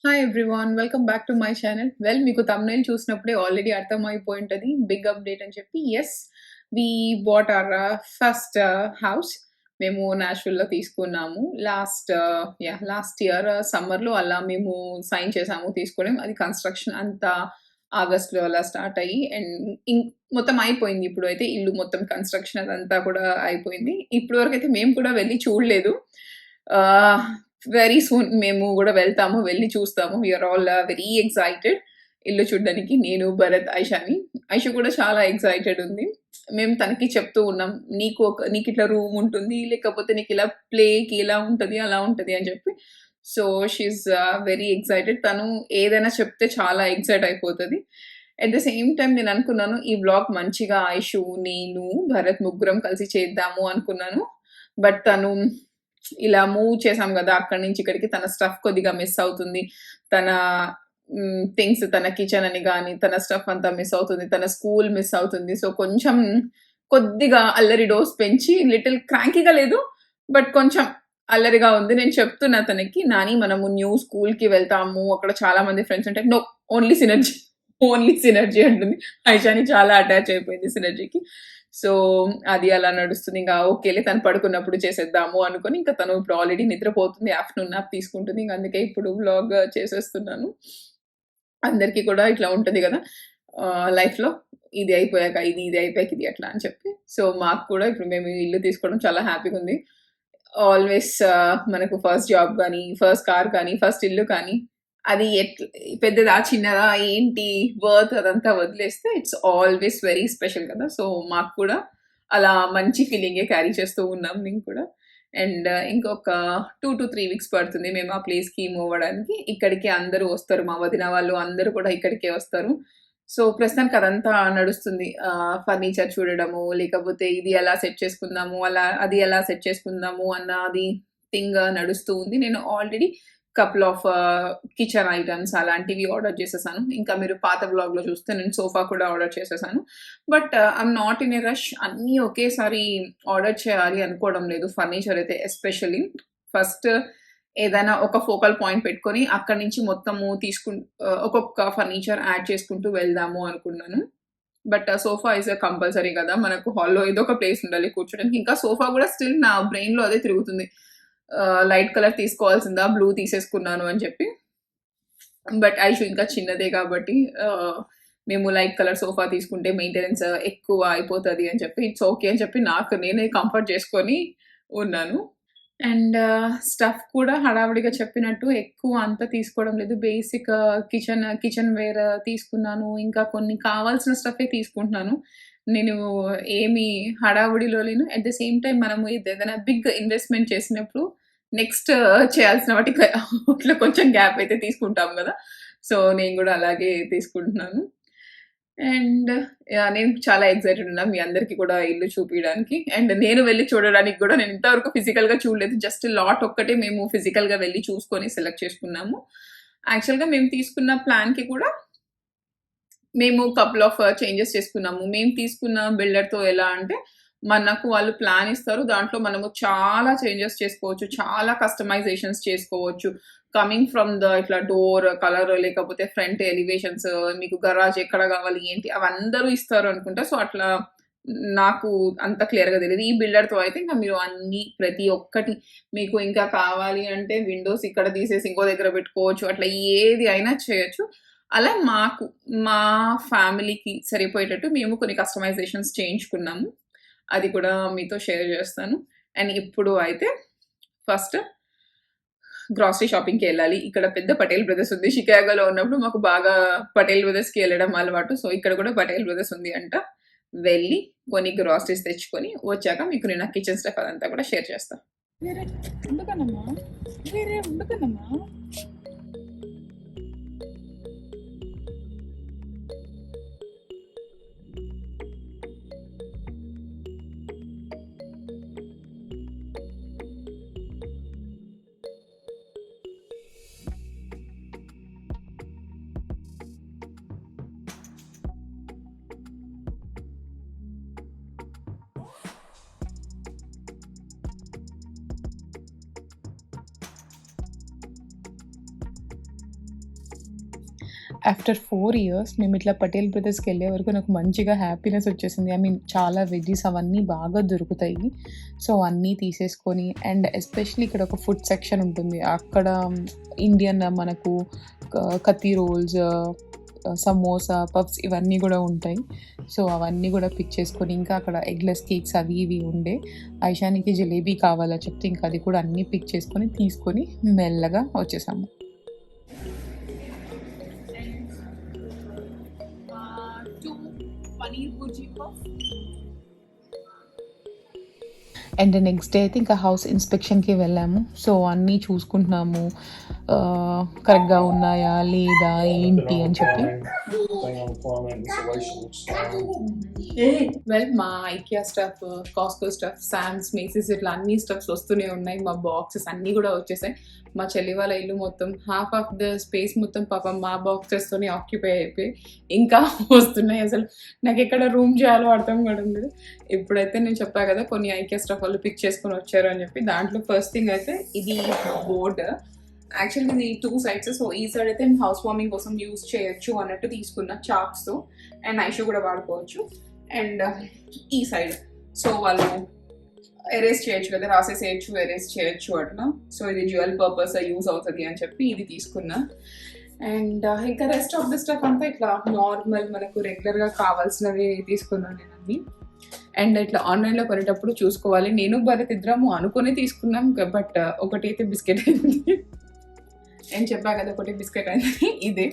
Hi everyone welcome back to my channel. మీకు thumbnail చూసినప్పుడే already అర్థమైపోయి ఉంటది. బిగ్ అప్డేట్ అని చెప్పి. Yes, we bought our first house. మేము నాష్‌విల్‌లో తీసుకున్నాము. లాస్ట్ ఇయర్ సమ్మర్‌లో అలా మేము సైన్ చేసాము, తీసుకోవడం. అది కన్‌స్ట్రక్షన్ అంతా ఆగస్ట్‌లో అలా స్టార్ట్ అయ్యి అండ్ ఇం మొత్తం అయిపోయింది. ఇప్పుడైతే ఇల్లు మొత్తం కన్‌స్ట్రక్షన్ అదంతా కూడా అయిపోయింది. ఇప్పటి వరకైతే మేము కూడా వెళ్లి చూడలేదు. ఆహ్ వెరీ సూన్ మేము గూడా వెళ్తాము. వెళ్లి చూస్తాము. We are all very excited ఇల్లు చూడ్డానికి. నేను, భరత్, ఐషాని. ఐషు కూడా చాలా ఎక్సైటెడ్ ఉంది. మేము తనకి చెప్తూ ఉన్నాం. నీకిట్లా రూమ్ ఉంటుంది. లేకపోతే నీకిలా ప్లేకి ఇలా ఉంటది, అలా ఉంటది అని చెప్పి. So, she is very excited. తను ఏదైనా చెప్తే చాలా ఎక్సైట్ అయిపోతది. అట్ ద సేమ్ టైమ్ నేననుకున్నాను, ఈ వ్లాగ్ మంచిగా ఐషు, నేను, భరత్ ముగ్గురం కలిసి చేద్దాము అనుకున్నాను. బట్ తను ఇలా మూవ్ చేసాం గదా! అక్కడి నుంచి ఇక్కడికి తన స్టఫ్ కొద్దిగా మిస్ అవుతుంది. తన థింగ్స్ తన కిచెన్ అని గాని, తన స్టఫ్ అంతా మిస్ అవుతుంది. తన స్కూల్ మిస్ అవుతుంది. సో, కొంచెం కొద్దిగా అల్లరి డోస్ పెంచి లిటిల్ క్రాంకీగా లేదు. బట్ కొంచెం అల్లరిగా ఉంది. నేను చెప్తున్నా తనకి, "నాని మనము న్యూ స్కూల్‌కి వెళ్తాము. అక్కడ చాలా మంది ఫ్రెండ్స్ ఉంటారు." "No, only synergy. Only synergy" అంటుంది. ఐషాని చాలా అటాచ్ అయిపోయింది సినర్జీకి. సో, అది అలా నడుస్తుంది. ఇంక ఓకేలే తను పడుకున్నప్పుడు చేసేద్దాము అనుకోని, ఇంక తను ఇప్పుడు ఆల్రెడీ నిద్రపోతుంది. ఆఫ్టర్‌నూన్ నాప్ తీసుకుంటుంది. ఇంక అందుకే ఇప్పుడు వ్లాగ్ చేసేస్తున్నాను. అందరికీ కూడా ఇట్లా ఉంటది గదా! లైఫ్‌లో ఇది అయిపోయాక ఇది, ఇది అయిపోయాక ఇది అట్లా అని చెప్పి. సో, మాకు కూడా ఇప్పుడు మేము ఈ ఇల్లు తీసుకోవడం చాలా హ్యాపీగుంది. ఆల్వేస్ మనకు ఫస్ట్ జాబ్ గానీ, ఫస్ట్ కార్ కానీ, ఫస్ట్ ఇల్లు కానీ, అది పెద్దదా? చిన్నదా? ఏంటి? వర్త్ అదంతా వదిలేస్తే ఇట్స్ ఆల్వేస్ వెరీ స్పెషల్ కదా! సో, మాకు కూడా అలా మంచి ఫీలింగే క్యారీ చేస్తూ ఉన్నాం మేము కూడా. అండ్ ఇంకొక 2-3 వీక్స్ పడుతుంది మేము ఆ ప్లేస్‌కి మూవ్ అవ్వడానికి. ఇక్కడికే అందరూ వస్తారు. మా వదిన వాళ్ళు అందరూ కూడా ఇక్కడికే వస్తారు. సో, ప్రస్తుతానికి అదంతా నడుస్తుంది. ఫర్నిచర్ చూడడము, లేకపోతే ఇది ఎలా సెట్ చేసుకుందాము, అది ఎలా సెట్ చేసుకుందాము అన్నది థింగ్ నడుస్తూ ఉంది. నేను already couple of kitchen items అలాంటివి ఆర్డర్ చేసేసాను. ఇంకా మీరు పాత వ్లాగ్‌లో చూస్తే నేను సోఫా కూడా ఆర్డర్ చేసేసాను. But I'm not in a rush. అన్నీ ఒకేసారి ఆర్డర్ చేయాలి అనుకోవడం లేదు. ఫర్నిచర్ అయితే ఎస్పెషల్లీ. ఫస్ట్ ఏదైనా ఒక ఫోకల్ పాయింట్ పెట్టుకొని అక్కడి నుంచి మొత్తము ఒక్కొక్క ఫర్నిచర్ యాడ్ చేసుకుంటూ వెళ్దాము అనుకున్నాను. బట్ సోఫా ఈస్ కంపల్సరీ గదా! మనకు హాల్‌లో ఏదో ఒక ప్లేస్ ఉండాలి కూర్చోడానికి. ఇంకా సోఫా గూడా స్టిల్ నా బ్రెయిన్‌లో అదే తిరుగుతుంది. Light colour తీసుకోవాల్సిందా? బ్లూ తీసేసుకున్నాను అని చెప్పి. బట్ ఐషు ఇంకా చిన్నదే కాబట్టి మేము లైట్ కలర్ సోఫా తీసుకుంటే మెయింటెనెన్స్ ఎక్కువ అయిపోతది అని చెప్పి, ఇట్స్ ఓకే అని చెప్పి నాకు నేనే కంఫర్ట్ చేసుకొని ఉన్నాను. అండ్ స్టఫ్ కూడా హడావిడిగా చెప్పినట్టు ఎక్కువ అంత తీసుకోవడం లేదు. బేసిక్ కిచెన్ వేర్ తీసుకున్నాను. ఇంకా కొన్ని కావాల్సిన స్టఫే తీసుకుంటున్నాను. నేను ఏమి హడావిడిలో లేను. అట్ ద సేమ్ టైమ్ మనము ఏదైనా బిగ్ ఇన్వెస్ట్‌మెంట్ చేసినప్పుడు నెక్స్ట్ చేయాల్సిన వాటికి అట్లా కొంచెం గ్యాప్ అయితే తీసుకుంటాం గదా! సో, నేను గూడా అలాగే తీసుకుంటున్నాను. అండ్ నేను చాలా ఎక్సైటెడ్ ఉన్నా మీ అందరికి కూడా ఇల్లు చూపియడానికి. అండ్ నేను వెళ్లి చూడడానికి గూడా నేను ఇంతవరకు ఫిజికల్‌గా చూడలేదు. జస్ట్ లాట్ ఒక్కటే మేము ఫిజికల్‌గా వెళ్లి చూసుకొని సెలెక్ట్ చేసుకున్నాము. యాక్చువల్‌గా మేము తీసుకున్న ప్లాన్‌కి కూడా మేము కపుల్ ఆఫ్ చేంజెస్ చేసుకున్నాము. మేము తీసుకున్న బిల్డర్‌తో ఎలా అంటే, మనకు వాళ్ళు ప్లాన్ ఇస్తారు. దాంట్లో మనము చాలా చేంజెస్ చేసుకోవచ్చు. చాలా కస్టమైజేషన్స్ చేసుకోవచ్చు. కమింగ్ ఫ్రమ్ ఇట్లా డోర్ కలర్ లేకపోతే ఫ్రంట్ ఎలివేషన్స్, మీకు గరాజ్ ఎక్కడ గావాలి, ఏంటి అవందరూ ఇస్తారు అనుకుంటా. సో, అట్లా నాకు అంత క్లియర్‌గా తెలీదు. ఈ బిల్డర్‌తో అయితే ఇంక మీరు అన్నీ ప్రతి ఒక్కటి మీకు ఇంకా కావాలి అంటే విండోస్ ఇక్కడ తీసేసి ఇంకో దగ్గర పెట్టుకోవచ్చు. అట్లా ఏది అయినా చేయొచ్చు. అలా మా ఫ్యామిలీకి సరిపోయేటట్టు మేము కొన్ని కస్టమైజేషన్స్ చేయించుకున్నాము. అది కూడా మీతో షేర్ జేస్తాను. అండ్ ఇప్పుడు అయితే ఫస్ట్ గ్రాసరీ షాపింగ్‌కెళ్ళాలి. ఇక్కడ పెద్ద పటేల్ బ్రదర్స్ ఉంది. షికాగోలో ఉన్నప్పుడు మాకు బాగా పటేల్ బ్రదర్స్‌కి ఎళ్ళడం అలవాటు. సో, ఇక్కడ కూడా పటేల్ బ్రదర్స్ ఉంది అంట. వెళ్ళి కొన్ని గ్రాసరీస్ తెచ్చుకొని వచ్చాక మీకు నేను నా కిచెన్ స్టఫ్ అదంతా కూడా షేర్ చేస్తా. వేరే ఉండకనమ్మా. వేరే ఉండకనమ్మా. ఆఫ్టర్ 4 ఇయర్స్ మేము ఇట్లా పటేల్ బ్రదర్స్‌కి వెళ్ళే వరకు నాకు మంచిగా హ్యాపీనెస్ వచ్చేసింది. ఐ మీన్ చాలా వెజ్జీస్ అవన్నీ బాగా దొరుకుతాయి. సో, అన్నీ తీసేసుకొని అండ్ ఎస్పెషల్లీ ఇక్కడ ఒక ఫుడ్ సెక్షన్ ఉంటుంది. అక్కడ ఇండియన్ మనకు కత్తి రోల్స్, సమోసా, పఫ్స్ ఇవన్నీ గూడా ఉంటాయి. సో, అవన్నీ గూడా పిక్ చేసుకొని ఇంకా అక్కడ ఎగ్‌లెస్ కేక్స్ అవి ఇవి ఉండే. ఐషానికి జిలేబీ కావాలా చెప్తే ఇంకా అది కూడా అన్నీ పిక్ చేసుకొని, తీసుకొని మెల్లగా వచ్చేసాము. 2 paneer bhurji puff. And next day అయితే ఇంకా హౌస్ ఇన్స్పెక్షన్‌కి వెళ్ళాము. సో, అన్నీ చూసుకుంటున్నాము. కరెక్ట్‌గా ఉన్నాయా? లేదా? ఏంటి? అని చెప్పి. వెల్ మా ఐకియా స్టఫ్, కాస్కో స్టఫ్, సామ్స్, మేసీస్ ఇట్లా అన్ని స్టఫ్స్ వస్తూనే ఉన్నాయి. మా బాక్సెస్ అన్నీ కూడా వచ్చేసాయి. మా చెల్లి వాళ్ళ ఇల్లు మొత్తం హాఫ్ ఆఫ్ ద స్పేస్ మొత్తం పాపం మా బాక్సెస్తోనే ఆక్యుపై అయిపోయి ఇంకా వస్తున్నాయి. అసలు నాకు ఎక్కడ రూమ్ చేయాలో అర్థం కావడం లేదు. ఇప్పుడైతే నేను చెప్పా కదా కొన్ని ఐకియా స్టఫ్ వాళ్ళు పిక్ చేసుకొని వచ్చారు అని చెప్పి. దాంట్లో ఫస్ట్ థింగ్ అయితే ఇది బోర్డ్. యాక్చువల్లీ ఇది 2 సైడ్స్. సో ఈ సైడ్ అయితే హౌస్ వార్మింగ్ కోసం యూజ్ చేయొచ్చు అన్నట్టు తీసుకున్న చాక్స్తో అండ్ ఐషో కూడా వాడుకోవచ్చు. అండ్ ఈ సైడ్ సో వాళ్ళు ఎరేస్ చేయొచ్చు కదా, రాసేసేయచ్చు, ఎరేస్ చేయొచ్చు అట్లా. సో ఇది డ్యూయల్ పర్పస్ యూజ్ అవుతుంది అని చెప్పి ఇది తీసుకున్నా. అండ్ ఇంకా రెస్ట్ ఆఫ్ ద స్టఫ్ అంతా ఇట్లా నార్మల్ మనకు రెగ్యులర్గా కావాల్సినవి తీసుకున్నాను నేను అన్ని. అండ్ ఇట్లా ఆన్లైన్లో కొనేటప్పుడు చూసుకోవాలి. నేను భరత్ ఇద్దరము అనుకుని తీసుకున్నాం, బట్ ఒకటైతే బిస్కెట్ అయింది. నేను చెప్పా కదా ఒకటి బిస్కెట్ అయింది.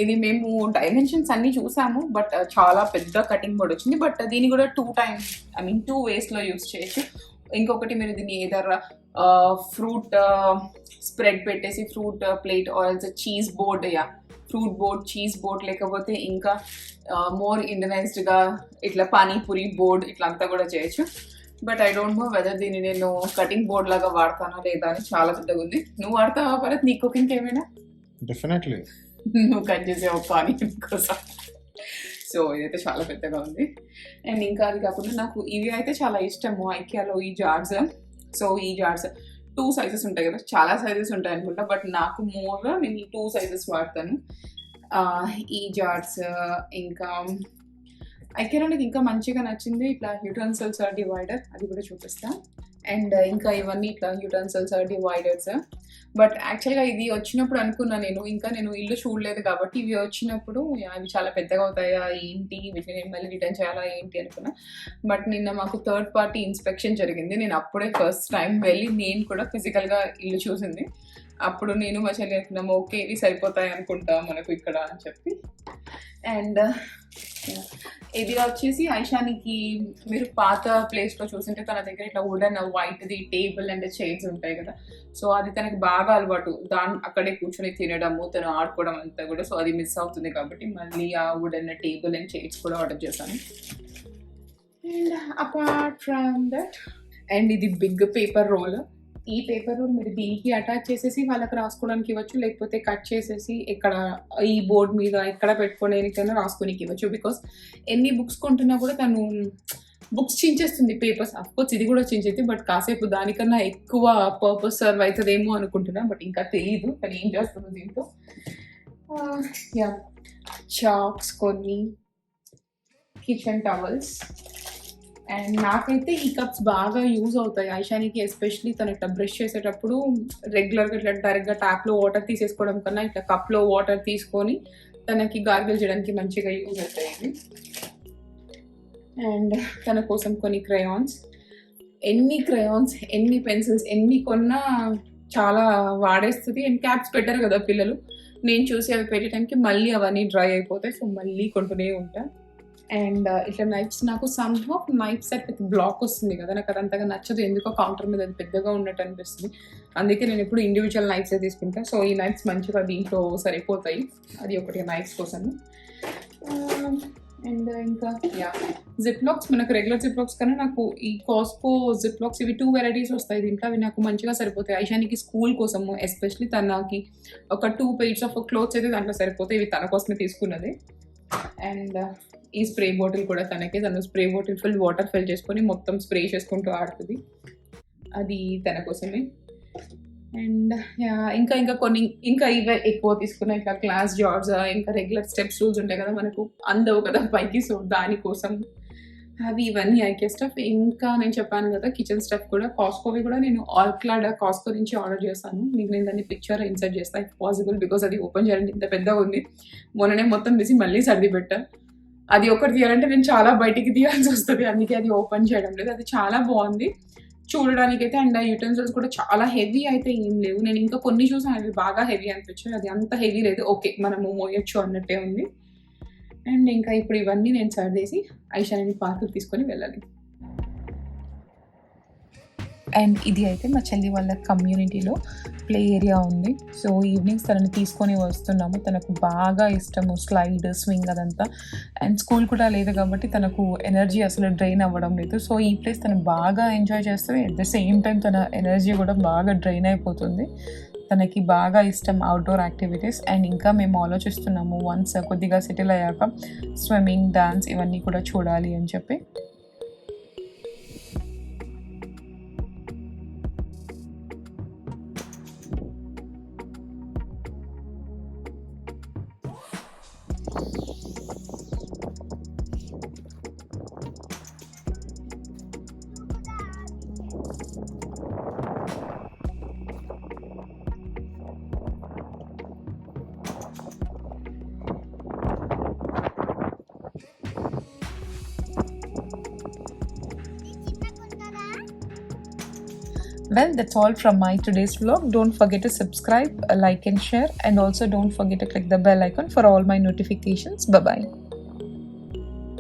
ఇది మేము డైమెన్షన్స్ అన్నీ చూసాము, బట్ చాలా పెద్ద కటింగ్ బోర్డ్ వచ్చింది. బట్ దీన్ని కూడా 2 వేస్లో యూజ్ చేయొచ్చు. ఇంకొకటి మీరు దీన్ని ఏదైనా ఫ్రూట్ స్ప్రెడ్ పెట్టేసి fruit plate oils cheese board, fruit board, cheese board, లేకపోతే ఇంకా మోర్ ఇండనైజ్డ్గా ఇట్లా పానీపూరి బోర్డ్ ఇట్లా అంతా కూడా చేయొచ్చు. But I don't know whether దీన్ని నేను కటింగ్ బోర్డ్ లాగా వాడతానా లేదా అని. చాలా పెద్దగా ఉంది. నువ్వు వాడతావా భరత్ నీ కుకింగ్ ఏమైనా? డెఫినెట్లీ. నువ్వు కట్ చేసావు పానీ కోసం. సో ఇదైతే చాలా పెద్దగా ఉంది. అండ్ ఇంకా అది కాకుండా నాకు ఇవి అయితే చాలా ఇష్టము ఐకియాలో ఈ జార్స్. సో ఈ జార్స్ 2 సైజెస్ ఉంటాయి కదా, చాలా సైజెస్ ఉంటాయి అనుకుంటా, బట్ నాకు మోర్గా నేను ఈ 2 సైజెస్ వాడతాను. ఈ జార్స్ ఇంకా ఐకియాలో నాకు ఇంకా మంచిగా నచ్చింది ఇట్లా యుటెన్సిల్స్ డివైడర్, అది కూడా చూపిస్తా. అండ్ ఇంకా ఇవన్నీ ఇట్లా యుటెన్సిల్స్ డివైడర్స్. బట్ యాక్చువల్గా ఇది వచ్చినప్పుడు అనుకున్నా నేను ఇల్లు చూడలేదు కాబట్టి ఇవి వచ్చినప్పుడు అవి చాలా పెద్దగా అవుతాయా ఏంటి, వీటిని మళ్ళీ రిటర్న్ చేయాలా ఏంటి అనుకున్నా. బట్ నిన్న మాకు థర్డ్ పార్టీ ఇన్స్పెక్షన్ జరిగింది. నేను అప్పుడే ఫస్ట్ టైం వెళ్ళి నేను కూడా ఫిజికల్గా ఇల్లు చూసింది. అప్పుడు నేను మా చెల్లి అనుకున్నాము ఓకే ఇవి సరిపోతాయి అనుకుంటా మనకు ఇక్కడ అని చెప్పి. అండ్ ఇది వచ్చేసి ఐషానికి మీరు పాత ప్లేస్లో చూసింటే తన దగ్గర ఇట్లా వుడెన్ వైట్ది టేబుల్ అండ్ చైర్స్ ఉంటాయి కదా. సో అది తనకి బాగా అలవాటు, అక్కడే కూర్చొని తినడము, తను ఆడుకోవడం అంతా కూడా. సో అది మిస్ అవుతుంది కాబట్టి మళ్ళీ ఆ వుడెన్ టేబుల్ అండ్ చైర్స్ కూడా ఆర్డర్ చేశాను. And apart from that and ఇది బిగ్ పేపర్ రోల్. ఈ పేపర్ రోల్ మీరు దీనికి అటాచ్ చేసేసి వాళ్ళకి రాసుకోవడానికి ఇవ్వచ్చు, లేకపోతే కట్ చేసేసి ఇక్కడ ఈ బోర్డ్ మీద ఇక్కడ పెట్టుకోవడానికైనా రాసుకోనికి ఇవ్వచ్చు. బికాస్ ఎన్ని బుక్స్ కొంటున్నా కూడా తను బుక్స్ చించేస్తుంది, పేపర్స్. అఫ్కోర్స్ ఇది కూడా చించేది, బట్ కాసేపు దానికన్నా ఎక్కువ పర్పస్ సర్వ్ అవుతుందేమో అనుకుంటున్నా, బట్ ఇంకా తెలియదు తను ఏం చేస్తుంది దీంతో. చాక్స్, కొన్ని కిచెన్ టవల్స్. అండ్ నాకైతే ఈ కప్స్ బాగా యూజ్ అవుతాయి ఐషానికి, ఎస్పెషలీ తను ఇట్లా బ్రష్ చేసేటప్పుడు రెగ్యులర్గా ఇట్లా డైరెక్ట్గా ట్యాప్లో వాటర్ తీసేసుకోవడం కన్నా ఇట్లా కప్లో వాటర్ తీసుకొని తనకి గార్గిల్ చేయడానికి మంచిగా యూజ్ అవుతాయి. అండ్ తన కోసం కొన్ని క్రయాన్స్, ఎన్ని పెన్సిల్స్ ఎన్ని కొన్నా చాలా వాడేస్తుంది. అండ్ క్యాప్స్ పెట్టారు కదా పిల్లలు, నేను చూసి అవి పెట్టడానికి మళ్ళీ అవన్నీ డ్రై అయిపోతాయి. సో మళ్ళీ కొంటూనే ఉంటా. అండ్ ఇట్లా నైఫ్స్, నాకు somehow knife set with block వస్తుంది కదా, నాకు అది అంతగా నచ్చదు. ఎందుకో కౌంటర్ మీద అది పెద్దగా ఉన్నట్టు అనిపిస్తుంది. అందుకే నేను ఎప్పుడు ఇండివిజువల్ నైఫ్స్ తీసుకుంటా. సో ఈ నైఫ్స్ మంచిగా దీంట్లో సరిపోతాయి. అది ఒకటి నైఫ్స్ కోసం. అండ్ ఇంకా జిప్ లాక్స్, మనకు రెగ్యులర్ జిప్ లాక్స్ కన్నా నాకు ఈ కాస్కో జిప్ లాక్స్ ఇవి 2 వెరైటీస్ వస్తాయి దీంట్లో. అవి నాకు మంచిగా సరిపోతాయి ఐషానికి స్కూల్ కోసము. ఎస్పెషలీ తనకి ఒక 2 పెయిర్స్ ఆఫ్ క్లోత్స్ అయితే దాంట్లో సరిపోతాయి. ఇవి తన కోసమే తీసుకున్నది. అండ్ ఈ స్ప్రే బాటిల్ కూడా తను spray bottle full water fill చేసుకొని మొత్తం స్ప్రే చేసుకుంటూ ఆడుతుంది. అది తన కోసమే. And yeah! ఇంకా కొన్ని ఇంకా ఇవే ఎక్కువ తీసుకున్నా ఇట్లా క్లాస్ జాబ్స్ ఇంకా రెగ్యులర్ స్టెప్స్ రూల్స్ ఉంటాయి కదా! మనకు అందవు కదా పైకి. సో, దానికోసం అవి ఇవన్నీ ఐకియా స్టఫ్. ఇంకా నేను చెప్పాను కదా! కిచెన్ స్టఫ్ కూడా కాస్ట్‌కోవి కూడా నేను కాస్ట్‌కో నుంచి ఆర్డర్ చేశాను. మీకు నేను దాన్ని పిక్చర్ ఇన్సర్ట్ చేస్తా ఇఫ్ పాసిబుల్. బికాజ్ అది ఓపెన్ చేయాలంటే ఇంత పెద్దగా ఉంది. మొన్ననే మొత్తం తీసి మళ్ళీ సర్ది పెట్టా. అది ఒకటి తీయాలంటే నేను చాలా బయటికి తీయాల్సొస్తది. అందుకే అది ఓపెన్ చేయడం లేదు. అది చాలా బావుంది చూడడానికైతే. అండ్ ఆ యుటెన్సిల్స్ కూడా చాలా హెవీ అయితే ఏం లేవు. నేను ఇంకా కొన్ని చూసాను అవి బాగా హెవీ అనిపించాయి. అది అంత హెవీ లేదు. ఓకే. మనము మోయొచ్చు అన్నట్టే ఉంది. అండ్ ఇంకా ఇప్పుడు ఇవన్నీ నేను సర్దేసి ఐషాని పార్క్‌కి తీసుకొని వెళ్ళాలి. అండ్ ఇది అయితే మా చెల్లి వాళ్ళ కమ్యూనిటీలో ప్లే ఏరియా ఉంది. సో, ఈవినింగ్స్ తనని తీసుకొని వస్తున్నాము. తనకు బాగా ఇష్టము స్లైడ్, స్వింగ్ అదంతా. అండ్ స్కూల్ కూడా లేదు కాబట్టి తనకు ఎనర్జీ అసలు డ్రైన్ అవ్వడం లేదు. సో, ఈ ప్లేస్ తను బాగా ఎంజాయ్ చేస్తది. అట్ ద సేమ్ టైమ్ తన ఎనర్జీ కూడా బాగా డ్రైన్ అయిపోతుంది. తనకి బాగా ఇష్టం అవుట్‌డోర్ యాక్టివిటీస్. అండ్ ఇంకా మేము ఆలోచిస్తున్నాము వన్స్ కొద్దిగా సెటిల్ అయ్యాక స్విమ్మింగ్, డాన్స్ ఇవన్నీ కూడా చూడాలి అని చెప్పి. Well, that's all from my today's vlog. Don't forget to subscribe, like and share, and also don't forget to click the bell icon for all my notifications. Bye bye.